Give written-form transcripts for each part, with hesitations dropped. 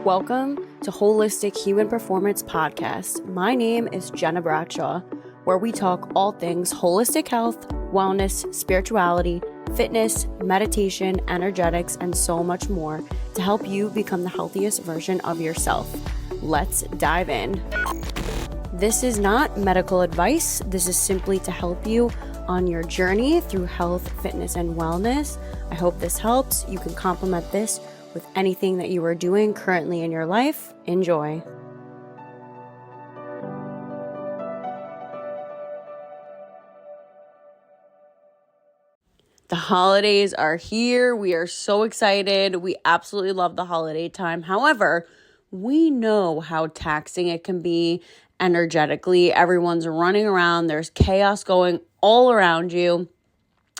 Welcome to Holistic Human Performance Podcast. My name is Gena Bradshaw, where we talk all things holistic health, wellness, spirituality, fitness, meditation, energetics, and so much more to help you become the healthiest version of yourself. Let's dive in. This is not medical advice. This is simply to help you on your journey through health, fitness, and wellness. I hope this helps. You can complement this with anything that you are doing currently in your life. Enjoy. The holidays are here. We are so excited. We absolutely love the holiday time. However, we know how taxing it can be energetically. Everyone's running around. There's chaos going all around you.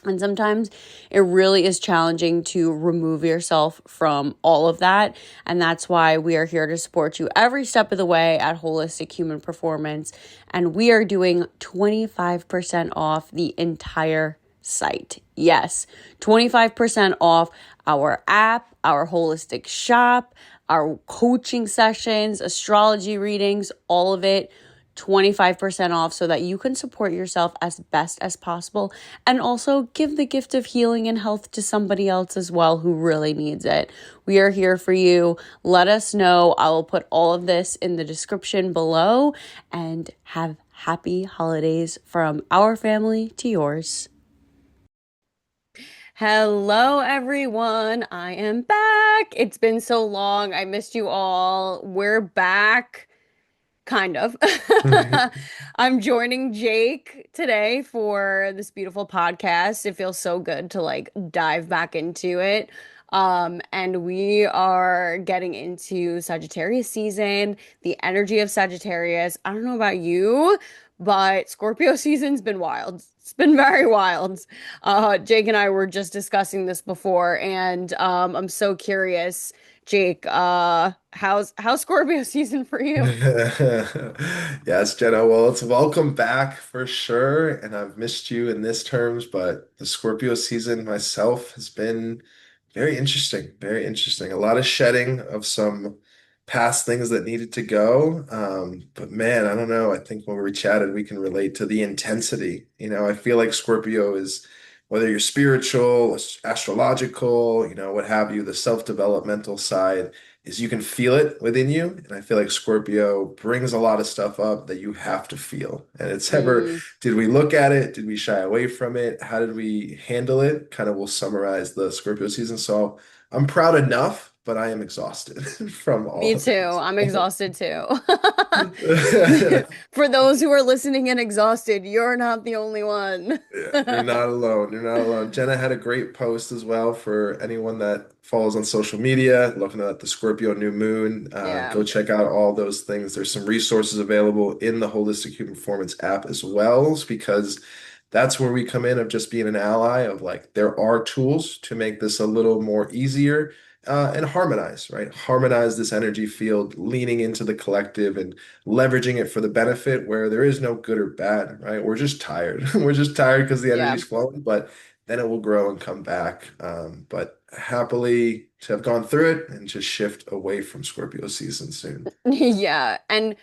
And sometimes it really is challenging to remove yourself from all of that. And that's why we are here to support you every step of the way at Holistic Human Performance. And we are doing 25% off the entire site. Yes, 25% off our app, our holistic shop, our coaching sessions, astrology readings, all of it. 25% off so that you can support yourself as best as possible and also give the gift of healing and health to somebody else as well who really needs it. We are here for you. Let us know. I will put all of this in the description below, and have happy holidays from our family to yours. Hello, everyone. I am back. It's been so long. I missed you all. We're back. Kind of. I'm joining Jake today for this beautiful podcast. It feels so good to dive back into it. And we are getting into Sagittarius season, the energy of Sagittarius. I don't know about you, but Scorpio season's been wild. It's been very wild. Jake and I were just discussing this before, and I'm so curious. Jake, how's Scorpio season for you? Yes, Jenna. Well, it's welcome back for sure. And I've missed you in this terms, but the Scorpio season myself has been very interesting. Very interesting. A lot of shedding of some past things that needed to go. But man, I don't know. I think when we chatted, we can relate to the intensity. I feel like Scorpio is, whether you're spiritual, astrological, what have you, the self-developmental side is you can feel it within you. And I feel like Scorpio brings a lot of stuff up that you have to feel. And it's ever, Mm. did we look at it? Did we shy away from it? How did we handle it? Kind of will summarize the Scorpio season. So I'm proud enough, but I am exhausted from all Me of too. it. I'm exhausted too. For those who are listening and exhausted, you're not the only one. Yeah, you're not alone. You're not alone. Jenna had a great post as well for anyone that follows on social media, looking at the Scorpio new moon. Yeah. Go check out all those things. There's some resources available in the Holistic Human Performance app as well, because that's where we come in of just being an ally of like, there are tools to make this a little more easier and harmonize, right? Harmonize this energy field, leaning into the collective and leveraging it for the benefit where there is no good or bad, right? We're just tired. We're just tired because the Yeah. energy's flowing, but then it will grow and come back. But happily to have gone through it and just shift away from Scorpio season soon. Yeah. And,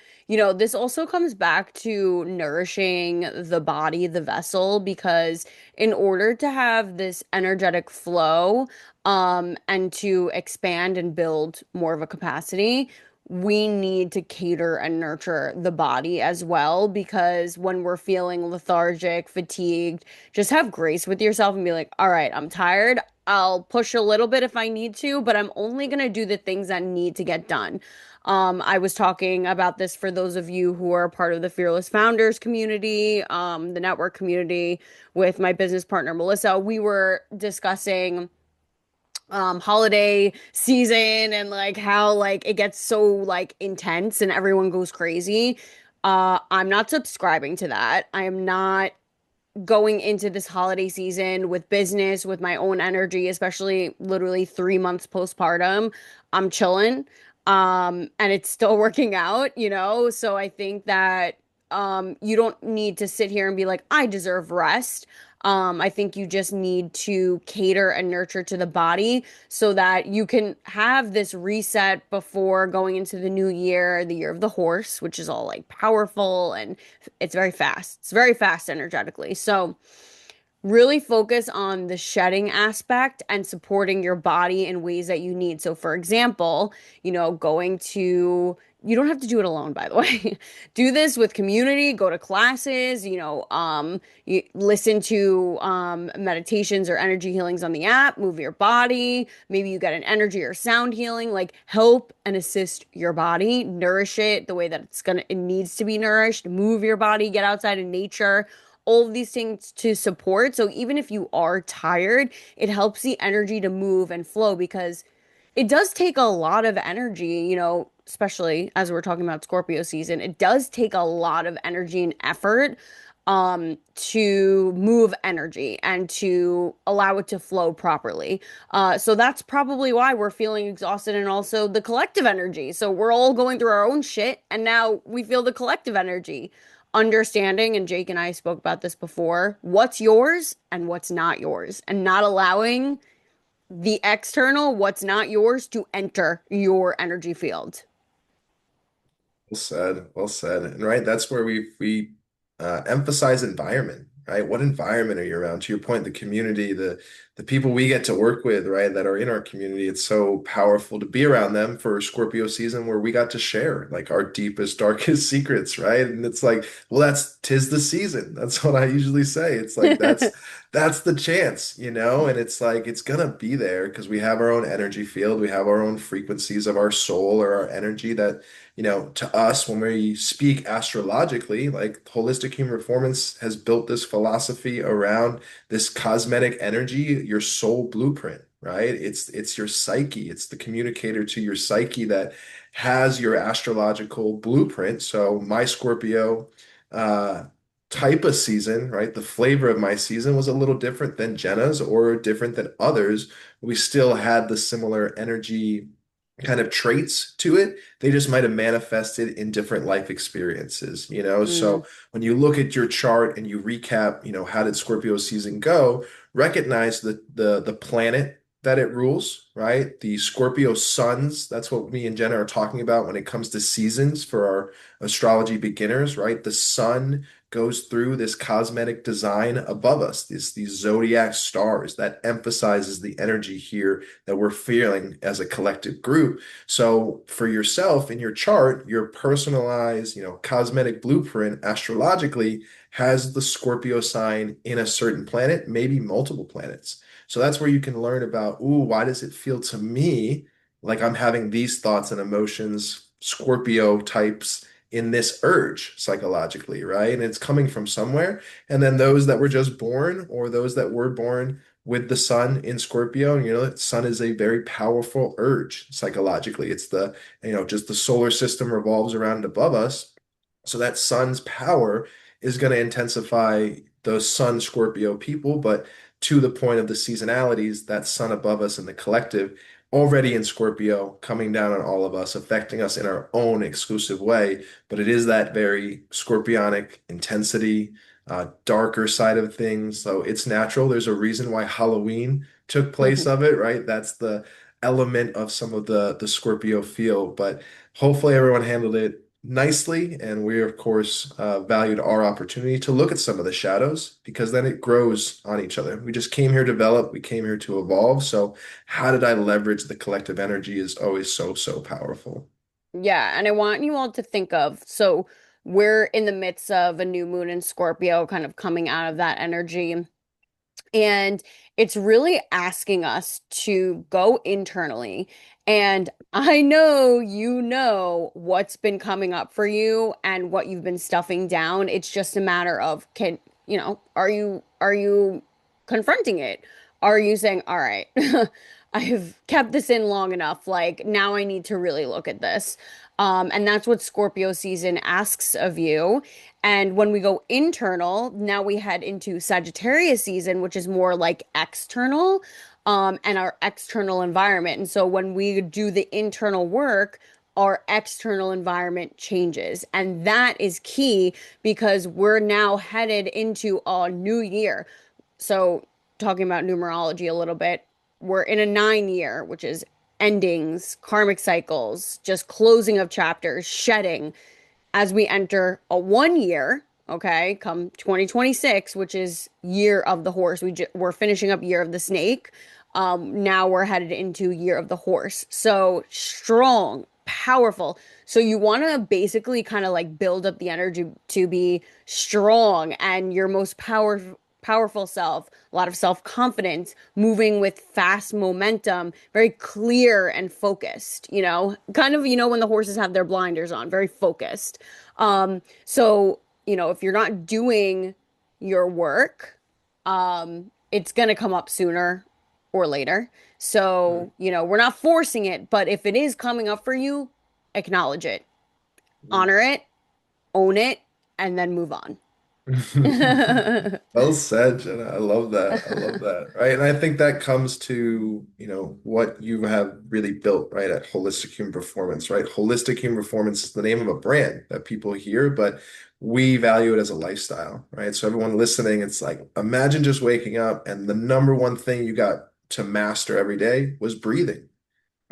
this also comes back to nourishing the body, the vessel, because in order to have this energetic flow, and to expand and build more of a capacity, we need to cater and nurture the body as well. Because when we're feeling lethargic, fatigued, just have grace with yourself and be like, all right, I'm tired. I'll push a little bit if I need to, but I'm only going to do the things that need to get done. I was talking about this for those of you who are part of the Fearless Founders community, the network community with my business partner, Melissa. We were discussing holiday season and how it gets so intense and everyone goes crazy. I'm not subscribing to that. I am not going into this holiday season with business, with my own energy, especially literally 3 months postpartum. I'm chilling. And it's still working out. So I think that you don't need to sit here and be like, I deserve rest. I think you just need to cater and nurture to the body so that you can have this reset before going into the year of the horse, which is all like powerful and it's very fast. It's very fast energetically. So, really focus on the shedding aspect and supporting your body in ways that you need. So, for example, you don't have to do it alone, by the way. Do this with community, go to classes, you listen to meditations or energy healings on the app, move your body. Maybe you get an energy or sound healing, like help and assist your body, nourish it the way that it needs to be nourished, move your body, get outside in nature, all of these things to support. So even if you are tired, it helps the energy to move and flow because it does take a lot of energy, especially as we're talking about Scorpio season. It does take a lot of energy and effort to move energy and to allow it to flow properly. So that's probably why we're feeling exhausted and also the collective energy. So we're all going through our own shit and now we feel the collective energy. Understanding, and Jake and I spoke about this before, what's yours and what's not yours, and not allowing the external, what's not yours, to enter your energy field. Well said. Well said. And right, that's where we emphasize environment, right? What environment are you around? To your point, the community, the people we get to work with, right, that are in our community. It's so powerful to be around them for Scorpio season where we got to share like our deepest, darkest secrets, right? And it's like, well, that's tis the season. That's what I usually say. It's like that's the chance, and it's like it's gonna be there because we have our own energy field, we have our own frequencies of our soul or our energy that to us, when we speak astrologically, like holistic human performance has built this philosophy around this cosmetic energy, your soul blueprint, right? It's your psyche, it's the communicator to your psyche that has your astrological blueprint. So my Scorpio uh type of season, right? The flavor of my season was a little different than Jenna's or different than others. We still had the similar energy kind of traits to it. They just might have manifested in different life experiences. Mm, So when you look at your chart and you recap, how did Scorpio season go, recognize the planet that it rules, right? The Scorpio suns, that's what me and Jenna are talking about when it comes to seasons for our astrology beginners, right? The sun goes through this cosmetic design above us, these zodiac stars that emphasizes the energy here that we're feeling as a collective group. So for yourself in your chart, your personalized, cosmetic blueprint astrologically has the Scorpio sign in a certain planet, maybe multiple planets. So that's where you can learn about, ooh, why does it feel to me like I'm having these thoughts and emotions, Scorpio types in this urge psychologically, right? And it's coming from somewhere. And then those that were just born or those that were born with the sun in Scorpio. And the sun is a very powerful urge psychologically. It's just the solar system revolves around and above us. So that sun's power is going to intensify those sun Scorpio people, but to the point of the seasonalities, that sun above us in the collective, already in Scorpio, coming down on all of us, affecting us in our own exclusive way. But it is that very scorpionic intensity, darker side of things. So it's natural. There's a reason why Halloween took place of it, right? That's the element of some of the Scorpio feel. But hopefully everyone handled it nicely, and we of course valued our opportunity to look at some of the shadows because then it grows on each other. We just came here to develop, we came here to evolve. So how did I leverage the collective energy is always so powerful. yeah, and I want you all to think of so we're in the midst of a new moon in Scorpio, kind of coming out of that energy. And it's really asking us to go internally. And I know you know what's been coming up for you and what you've been stuffing down. It's just a matter of are you confronting it? Are you saying, all right, I've kept this in long enough, like now I need to really look at this. And that's what Scorpio season asks of you. And when we go internal, now we head into Sagittarius season, which is more like external, and our external environment. And so when we do the internal work, our external environment changes. And that is key because we're now headed into a new year. So, talking about numerology a little bit, we're in a 9 year, which is endings, karmic cycles, just closing of chapters, shedding as we enter a 1 year, okay, come 2026, which is year of the horse. We're finishing up year of the snake. Now we're headed into year of the horse. So strong, powerful. So you want to basically kind of like build up the energy to be strong and your most powerful self, a lot of self-confidence, moving with fast momentum, very clear and focused, kind of, when the horses have their blinders on, very focused. So, if you're not doing your work, it's gonna come up sooner or later. So, we're not forcing it, but if it is coming up for you, acknowledge it, honor it, own it, and then move on. Well said, Jenna. I love that. I love that. Right. And I think that comes to, what you have really built, right, at Holistic Human Performance, right? Holistic Human Performance is the name of a brand that people hear, but we value it as a lifestyle, right? So everyone listening, it's like, imagine just waking up and the number one thing you got to master every day was breathing,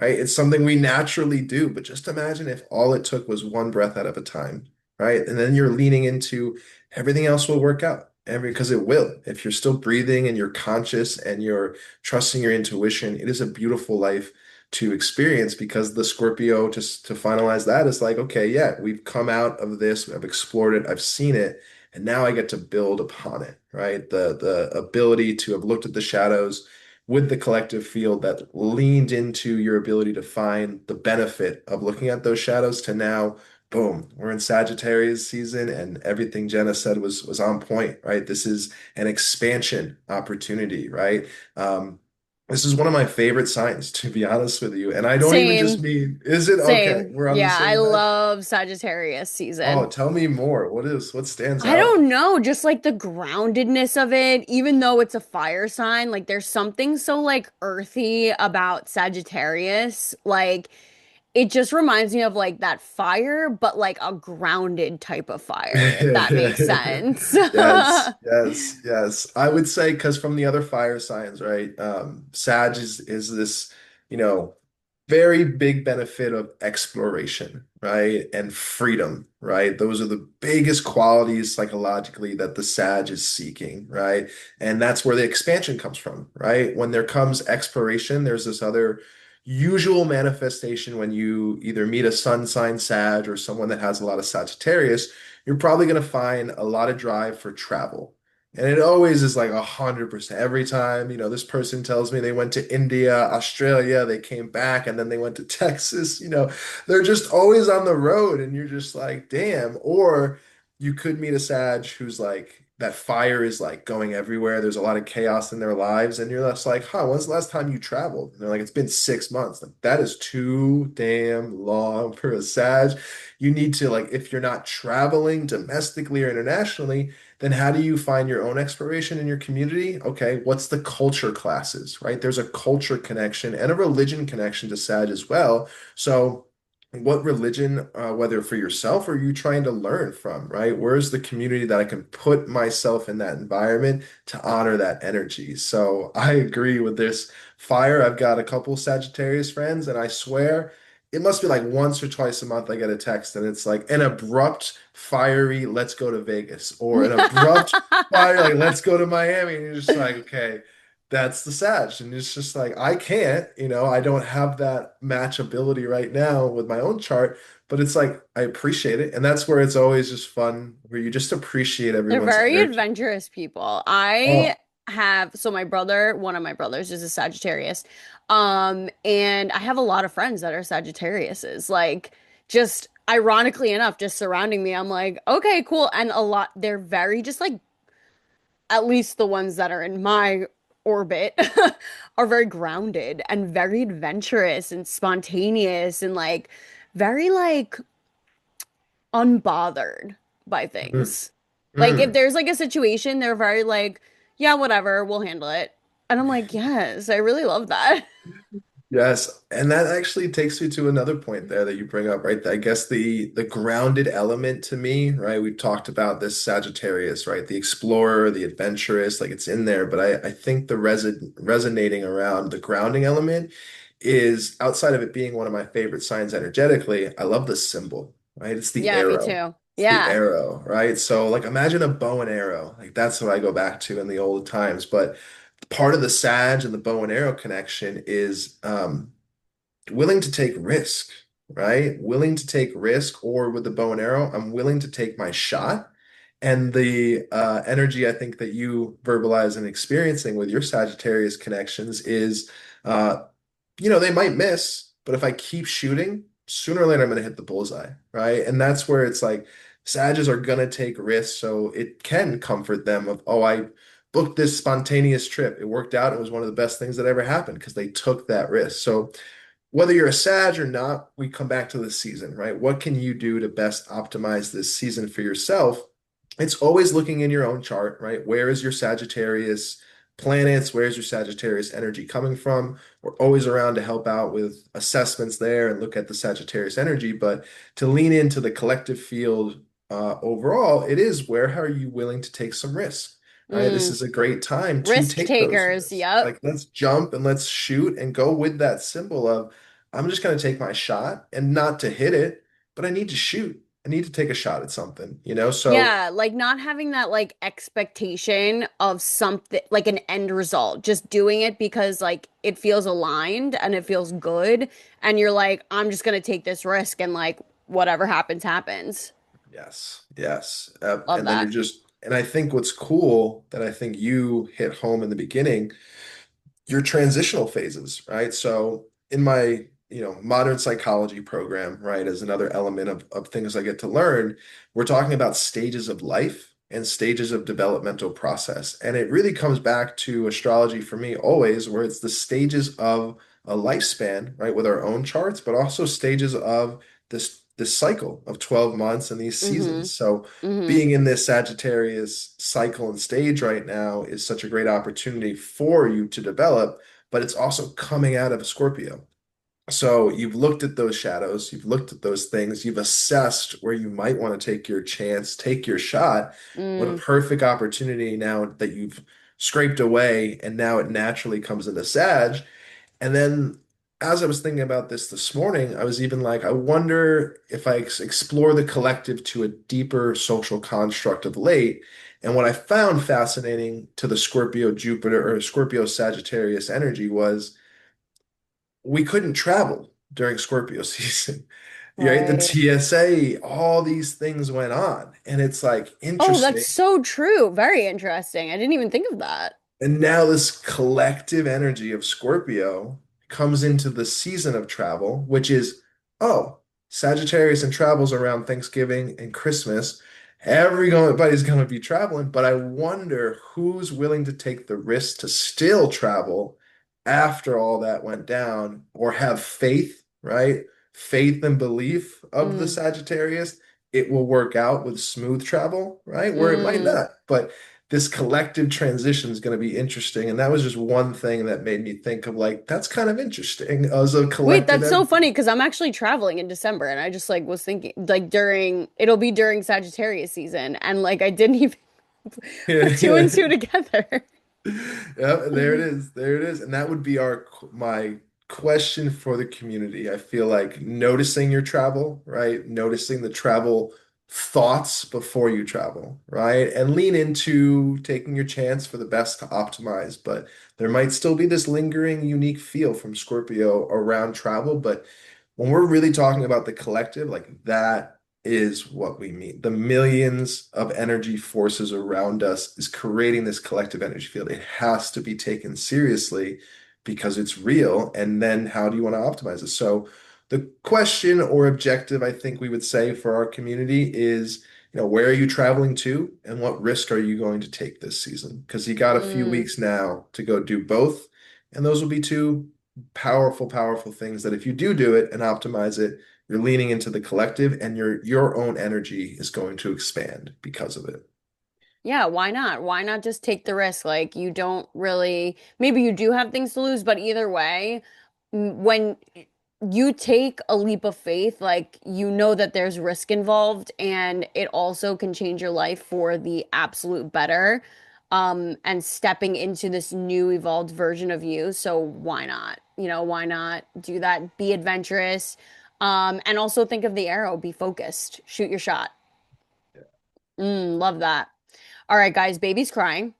right? It's something we naturally do, but just imagine if all it took was one breath out of a time, right? And then you're leaning into everything else will work out. Because it will. If you're still breathing and you're conscious and you're trusting your intuition, it is a beautiful life to experience because the Scorpio, just to finalize that, is like, okay, yeah, we've come out of this, I've explored it, I've seen it, and now I get to build upon it, right? The ability to have looked at the shadows with the collective field that leaned into your ability to find the benefit of looking at those shadows to now, boom, we're in Sagittarius season and everything Jenna said was on point, right? This is an expansion opportunity, right? This is one of my favorite signs, to be honest with you. And I don't even just Same, mean, is it okay? same. We're on the Yeah, I same page. love Sagittarius Oh, season. tell me more. What stands I out? don't know, just like the groundedness of it, even though it's a fire sign, like there's something so like earthy about Sagittarius. Like it just reminds me of like that fire, but like a grounded type of fire, if that makes sense. Yes, yes, yes. I would say because from the other fire signs, right? Sag is this, you know, very big benefit of exploration, right? And freedom, right? Those are the biggest qualities psychologically that the Sag is seeking, right? And that's where the expansion comes from, right? When there comes exploration, there's this other usual manifestation when you either meet a sun sign Sag or someone that has a lot of Sagittarius, you're probably going to find a lot of drive for travel. And it always is like 100%. Every time, this person tells me they went to India, Australia, they came back, and then they went to Texas, they're just always on the road, and you're just like, damn. Or you could meet a Sag who's like, that fire is like going everywhere. There's a lot of chaos in their lives, and you're just like, huh, when's the last time you traveled? And they're like, it's been 6 months. Like, that is too damn long for a Sag. You need to, like, if you're not traveling domestically or internationally, then how do you find your own exploration in your community? Okay, what's the culture classes, right? There's a culture connection and a religion connection to Sag as well. So, what religion, whether for yourself or you trying to learn from, right? Where's the community that I can put myself in that environment to honor that energy? So, I agree with this fire. I've got a couple Sagittarius friends, and I swear it must be like once or twice a month I get a text and it's like an abrupt, fiery, let's go to Vegas, or an abrupt, fire, like, let's go to Miami. And you're just like, okay, that's the Sag. And it's just like, I can't, I don't have that matchability right now with my own chart, but it's like, I appreciate it. And that's where it's always just fun, where you just appreciate They're everyone's very energy. adventurous people. I Oh, have, so my brother, one of my brothers is a Sagittarius. And I have a lot of friends that are Sagittariuses. Like, just ironically enough, just surrounding me, I'm like, okay, cool. And a lot, they're very just like, at least the ones that are in my orbit are very grounded and very adventurous and spontaneous and like very like unbothered by mm, things. Like if mm. there's like a situation, they're very like, yeah, whatever, we'll handle it. And I'm like, yes, I really love that. Yes, and that actually takes me to another point there that you bring up, right? I guess the grounded element to me, right? We've talked about this Sagittarius, right? The explorer, the adventurous, like it's in there, but I think the resonating around the grounding element is outside of it being one of my favorite signs energetically, I love the symbol, right? It's the Yeah, me arrow. too. It's the Yeah. arrow, right? So like imagine a bow and arrow. Like that's what I go back to in the old times, but part of the Sag and the bow and arrow connection is willing to take risk, right? Willing to take risk, or with the bow and arrow, I'm willing to take my shot. And the energy I think that you verbalize and experiencing with your Sagittarius connections is, uh, they might miss, but if I keep shooting, sooner or later I'm going to hit the bullseye, right? And that's where it's like Sages are going to take risks, so it can comfort them of, oh, I booked this spontaneous trip. It worked out. It was one of the best things that ever happened because they took that risk. So whether you're a Sag or not, we come back to the season, right? What can you do to best optimize this season for yourself? It's always looking in your own chart, right? Where is your Sagittarius planets? Where's your Sagittarius energy coming from? We're always around to help out with assessments there and look at the Sagittarius energy, but to lean into the collective field overall, it is where are you willing to take some risk? Right? This Mm, is a great time to risk take those takers. risks. Yep. Like, let's jump and let's shoot and go with that symbol of, I'm just going to take my shot and not to hit it, but I need to shoot. I need to take a shot at something, you know? So, Yeah, like not having that like expectation of something like an end result, just doing it because like it feels aligned and it feels good. And you're like, I'm just gonna take this risk and like whatever happens, happens. yes, yes. Love And then that. and I think what's cool that I think you hit home in the beginning your transitional phases, right? So in my, modern psychology program, right, as another element of things I get to learn, we're talking about stages of life and stages of developmental process. And it really comes back to astrology for me always, where it's the stages of a lifespan, right, with our own charts, but also stages of this cycle of 12 months and these Mm-hmm. seasons. So Mm-hmm. being in this Sagittarius cycle and stage right now is such a great opportunity for you to develop, but it's also coming out of Scorpio. So you've looked at those shadows, you've looked at those things, you've assessed where you might want to take your chance, take your shot. What a Mm. perfect opportunity now that you've scraped away and now it naturally comes into Sag. And then as I was thinking about this morning, I was even like, I wonder if I explore the collective to a deeper social construct of late. And what I found fascinating to the Scorpio Jupiter or Scorpio Sagittarius energy was we couldn't travel during Scorpio season. Right? The Right. TSA, all these things went on. And it's like Oh, that's interesting. so true. Very interesting. I didn't even think of that. And now this collective energy of Scorpio comes into the season of travel, which is, oh, Sagittarius and travels around Thanksgiving and Christmas. Everybody's going to be traveling, but I wonder who's willing to take the risk to still travel after all that went down or have faith, right? Faith and belief of the Mm. Sagittarius. It will work out with smooth travel, right? Where it might Mm. not. But this collective transition is going to be interesting. And that was just one thing that made me think of like, that's kind of interesting as a Wait, collective that's so energy. funny because I'm actually traveling in December and I just like was thinking like it'll be during Sagittarius season and like I didn't even put two and two together. Yeah, there it is. There it is. And that would be my question for the community. I feel like noticing your travel, right? Noticing the travel thoughts before you travel, right? And lean into taking your chance for the best to optimize. But there might still be this lingering unique feel from Scorpio around travel, but when we're really talking about the collective, like that is what we mean. The millions of energy forces around us is creating this collective energy field. It has to be taken seriously because it's real. And then how do you want to optimize it? So the question or objective I think we would say for our community is, where are you traveling to and what risk are you going to take this season? Because you got a few Mm. weeks now to go do both. And those will be two powerful, powerful things that if you do it and optimize it, you're leaning into the collective and your own energy is going to expand because of it. Yeah, why not? Why not just take the risk? Like you don't really, maybe you do have things to lose, but either way, when you take a leap of faith, like you know that there's risk involved and it also can change your life for the absolute better. And stepping into this new evolved version of you. So why not? Why not do that? Be adventurous. And also think of the arrow, be focused, shoot your shot. Love that. All right, guys, baby's crying.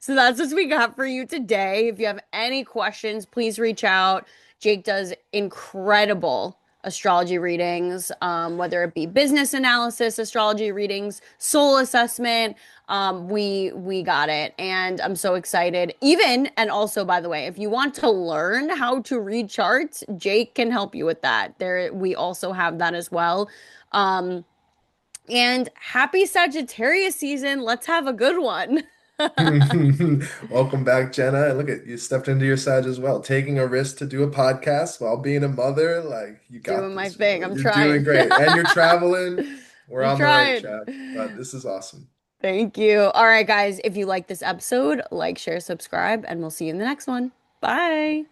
So that's what we got for you today. If you have any questions, please reach out. Jake does incredible astrology readings, whether it be business analysis, astrology readings, soul assessment. We got it, and I'm so excited. Even and also, by the way, if you want to learn how to read charts, Jake can help you with that. There, we also have that as well. Um, and happy Sagittarius season. Let's have a good one. Welcome back, Jenna. And look at you stepped into your side as well, taking a risk to do a podcast while being a mother. Like you got Doing my this, thing. girl. I'm You're doing trying. great. And you're traveling. We're I'm on the right trying. track. But this is awesome. Thank you. All right, guys. If you like this episode, like, share, subscribe, and we'll see you in the next one. Bye.